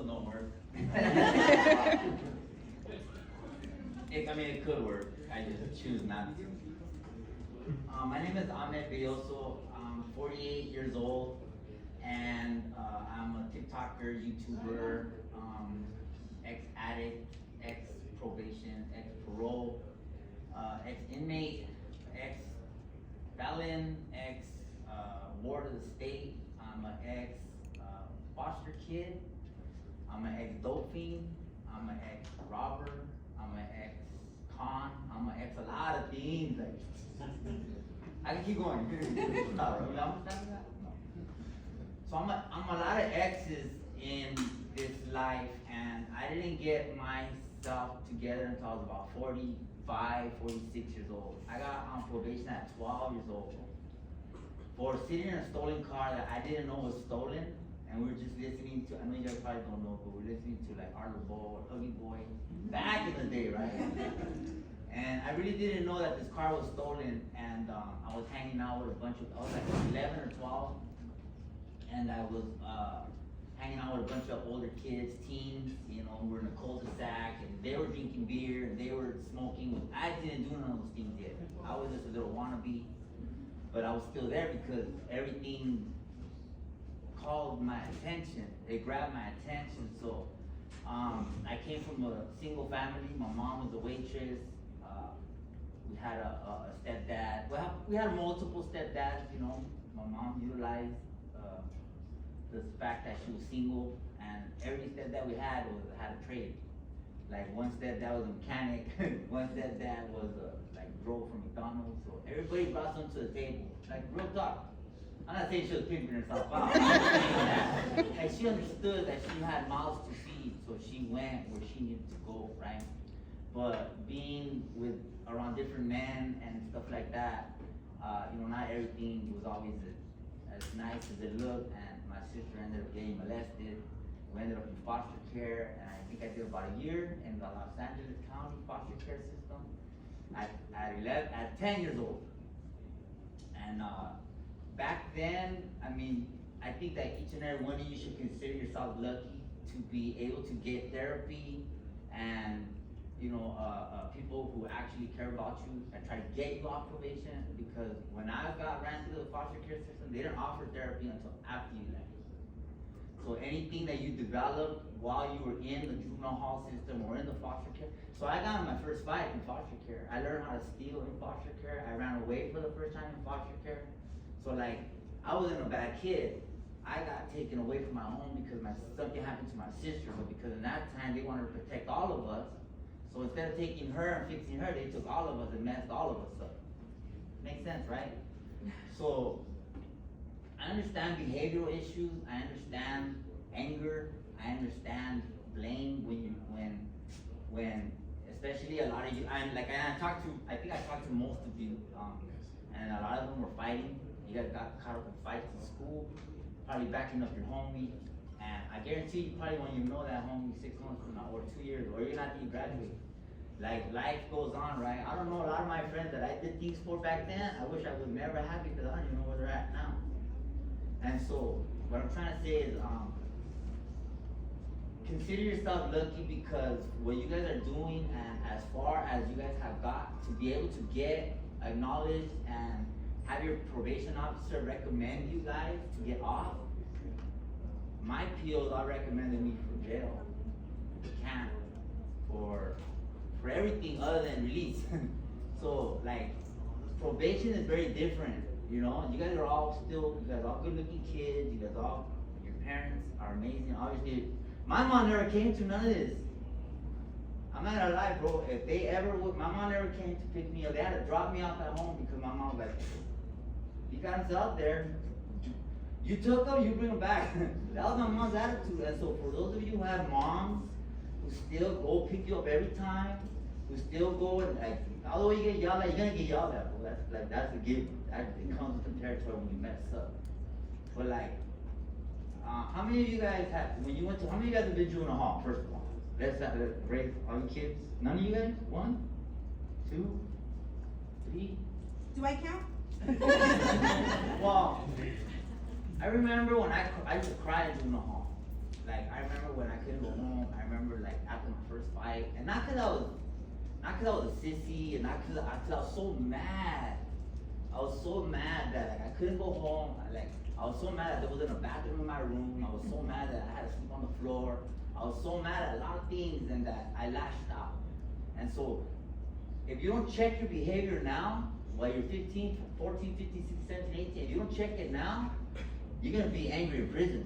so don't work. It could work. I just choose not to. My name is Ahmed. I'm 48 years old, and I'm a TikToker, YouTuber, ex-addict, ex-probation, ex-parole, ex-inmate, ex-felon, ex-ward of the state. I'm an ex-foster kid. I'm an ex-dope fiend. I'm an ex-robber. I'm an ex-con. I'm an ex a lot of things. Like, I can keep going. No. So I'm a lot of exes in this life, and I didn't get myself together until I was about 45, 46 years old. I got on probation at 12 years old for sitting in a stolen car that I didn't know was stolen, and we were just listening to, I know you guys probably don't know, but we're listening to like Arlo Boy or Huggy Boy back in the day, right? And I really didn't know that this car was stolen, and I was hanging out with I was like 11 or 12, and I was hanging out with a bunch of older kids, teens, you know, we were in a cul-de-sac, and they were drinking beer, and they were smoking. I didn't do none of those things yet. I was just a little wannabe, but I was still there because everything called my attention. It grabbed my attention, so I came from a single family. My mom was a waitress. We had a stepdad. Well, we had multiple stepdads, you know. My mom utilized the fact that she was single, and every stepdad we had had a trade. Like one stepdad was a mechanic, one stepdad was like drove from McDonald's. So everybody brought something to the table. Like real talk. I'm not saying she was pimping herself out. I'm just saying that, like, she understood that she had mouths to feed, so she went where she needed to go, right? But being around different men and stuff like that, you know, not everything was always as nice as it looked, and my sister ended up getting molested. We ended up in foster care, and I think I did about a year in the Los Angeles County foster care system at 10 years old. And back then, I mean, I think that each and every one of you should consider yourself lucky to be able to get therapy and, you know, people who actually care about you and try to get you off probation. Because when I ran through the foster care system, they didn't offer therapy until after you left. So anything that you developed while you were in the juvenile hall system or in the foster care. So I got in my first fight in foster care. I learned how to steal in foster care. I ran away for the first time in foster care. So like, I wasn't a bad kid. I got taken away from my home because something happened to my sister, but because in that time they wanted to protect all of us. So instead of taking her and fixing her, they took all of us and messed all of us up. Makes sense, right? So I understand behavioral issues. I understand anger. I understand blame when especially a lot of you. I think I talked to most of you, and a lot of them were fighting. You guys got caught up in fights in school, probably backing up your homie, and I guarantee you probably won't even know that homie 6 months from now, or 2 years, or even after you graduate. Like, life goes on, right? I don't know, a lot of my friends that I did things for back then, I wish I would never have, because I don't even know where they're at now. And so, what I'm trying to say is, consider yourself lucky, because what you guys are doing, and as far as you guys have got, to be able to get acknowledged and have your probation officer recommend you guys to get off. My POs all recommended me for jail, camp, for everything other than release. So like, probation is very different, you know. You guys are all good looking kids. You guys your parents are amazing. Obviously, my mom never came to none of this. I'm not gonna lie, bro. If they ever would, my mom never came to pick me up. They had to drop me off at home because my mom was like, "You guys out there, you took them, you bring them back." That was my mom's attitude. And so for those of you who have moms who still go pick you up every time, who still go and like, although you get yelled at, you're gonna get yelled at, bro. That's a given. It comes with the territory when you mess up. But like, how many of you guys how many of you guys have been juvenile hall, first of all? Let's raise all you kids. None of you guys? 1, 2, 3. Do I count? Well, I remember when I used to cry in juvenile hall. Like I remember when I couldn't go home. I remember like after my first fight, and not cause I was a sissy, and not cause I was so mad. I was so mad that like I couldn't go home. I was so mad that there wasn't a bathroom in my room. I was so mad that I had to sleep on the floor. I was so mad at a lot of things, and that I lashed out. And so, if you don't check your behavior now, while you're 15, 14, 15, 16, 17, 18, if you don't check it now, you're gonna be angry in prison.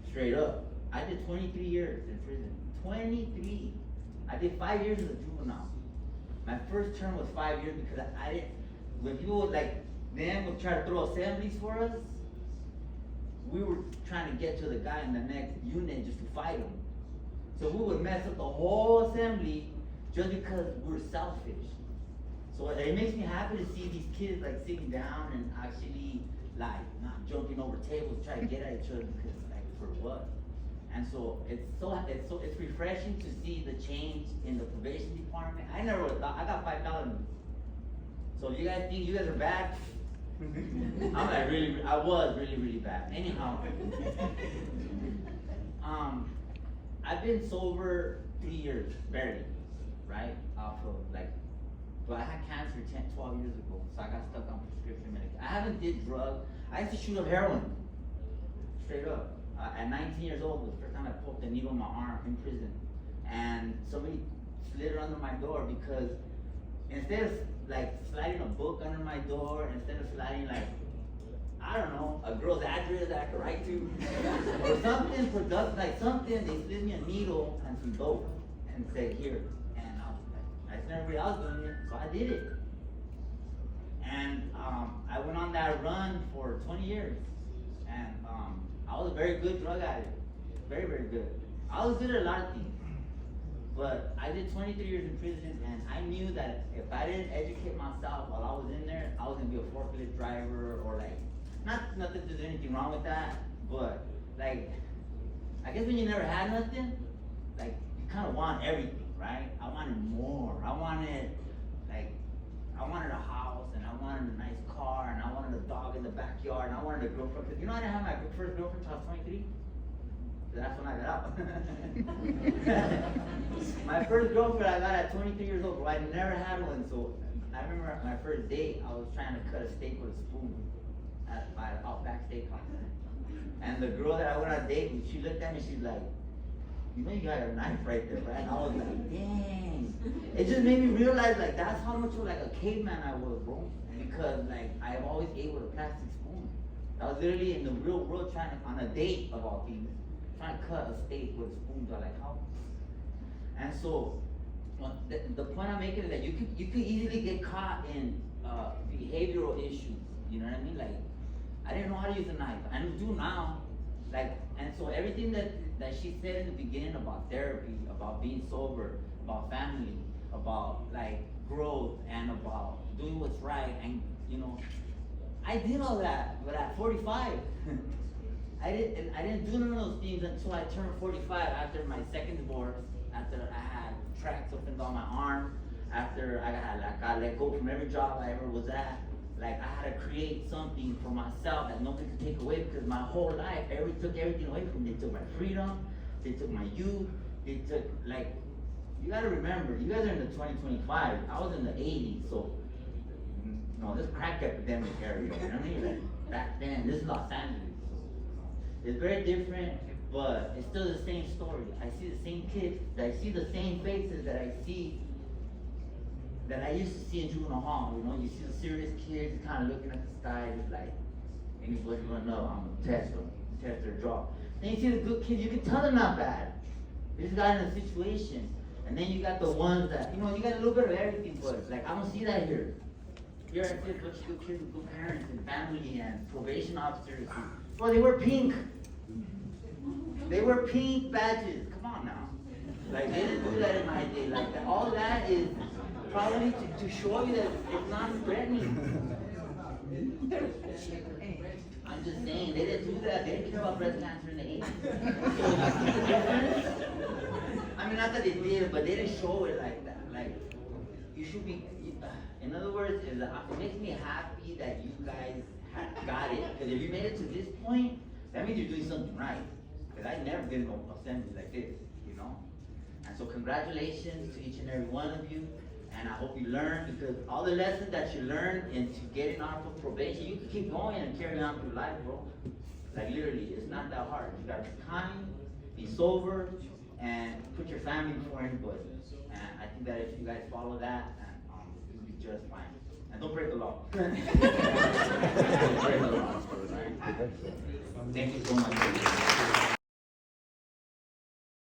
Straight up. I did 23 years in prison. 23. I did 5 years as a juvenile. My first term was 5 years because I didn't, when people would like, them would try to throw assemblies for us, we were trying to get to the guy in the next unit just to fight him. So we would mess up the whole assembly just because we're selfish. So it makes me happy to see these kids like sitting down and actually like not jumping over tables, trying to get at each other because like for what? And so it's refreshing to see the change in the probation department. I never thought I got 5 felonies. So if you guys think you guys are bad, I'm like I was really bad. Anyhow, I've been sober 3 years, barely, right? Off of like, but I had cancer 10, 12 years ago, so I got stuck on prescription medication. I haven't did drugs. I used to shoot up heroin, straight up. At 19 years old was the first time I poked a needle in my arm in prison. And somebody slid it under my door because instead of like sliding a book under my door, instead of sliding like, I don't know, a girl's address that I could write to, or something productive, like something, they slid me a needle and some dope and said, here. And I was like, I seen everybody else doing it, so I did it. And I went on that run for 20 years. And I was a very good drug addict, very good. I was good at a lot of things, but I did 23 years in prison, and I knew that if I didn't educate myself while I was in there, I was gonna be a forklift driver or like, not that there's anything wrong with that, but like, I guess when you never had nothing, like you kind of want everything, right? I wanted more. I wanted a house, and I wanted a nice car, and I wanted a dog in the backyard, and I wanted a girlfriend. Cause you know I didn't have my first girlfriend until I was 23. So that's when I got out. My first girlfriend I got at 23 years old, but I never had one. So I remember my first date, I was trying to cut a steak with a spoon at Outback Steakhouse. And the girl that I went on a date with, she looked at me, she's like, you know you got a knife right there, right? And I was like, dang. It just made me realize like that's how much of like a caveman I was, bro. Because like I've always ate with a plastic spoon. I was literally in the real world trying to, on a date of all things, trying to cut a steak with a spoon. So like how? And so the point I'm making is that you could easily get caught in behavioral issues. You know what I mean? Like I didn't know how to use a knife. I do now. Like, and so everything that she said in the beginning about therapy, about being sober, about family, about like growth, and about doing what's right, and you know, I did all that, but at 45, I didn't do none of those things until I turned 45 after my second divorce, after I had tracks up and down my arm, after I got let go from every job I ever was at. Like I had to create something for myself that nobody could take away, because my whole life, took everything away from me. They took my freedom, they took my youth, they took, like, you gotta remember, you guys are in the 2025, I was in the 80s, so, no, this crack epidemic area, you know what I mean? Like, back then, this is Los Angeles, so, it's very different, but it's still the same story. I see the same kids, I see the same faces that I used to see in juvenile hall. You know, you see the serious kids kind of looking at the sky, just like, anybody wanna know, I'm gonna test them, test their jaw. Then you see the good kids, you can tell they're not bad. They just got in a situation. And then you got the ones that, you know, you got a little bit of everything, but like, I don't see that here. Here I see a bunch of good kids with good parents and family and probation officers. Well, they wear pink. They wear pink badges. Come on now. Like, they didn't do that in my day. Like, that, all that is probably to show you that it's not threatening. I'm just saying, they didn't do that. They didn't care about breast cancer in the 80s. I mean, not that they did, but they didn't show it like that. Like, you should be, in other words, it makes me happy that you guys got it. Because if you made it to this point, that means you're doing something right. Because I never been in an assembly like this, you know? And so congratulations to each and every one of you. And I hope you learn, because all the lessons that you learned into getting off of probation, you can keep going and carry on through life, bro. Like literally, it's not that hard. You gotta be kind, be sober, and put your family before anybody. And I think that if you guys follow that, you'll be just fine. And don't break the law. Don't break the law. Right? Thank you so much.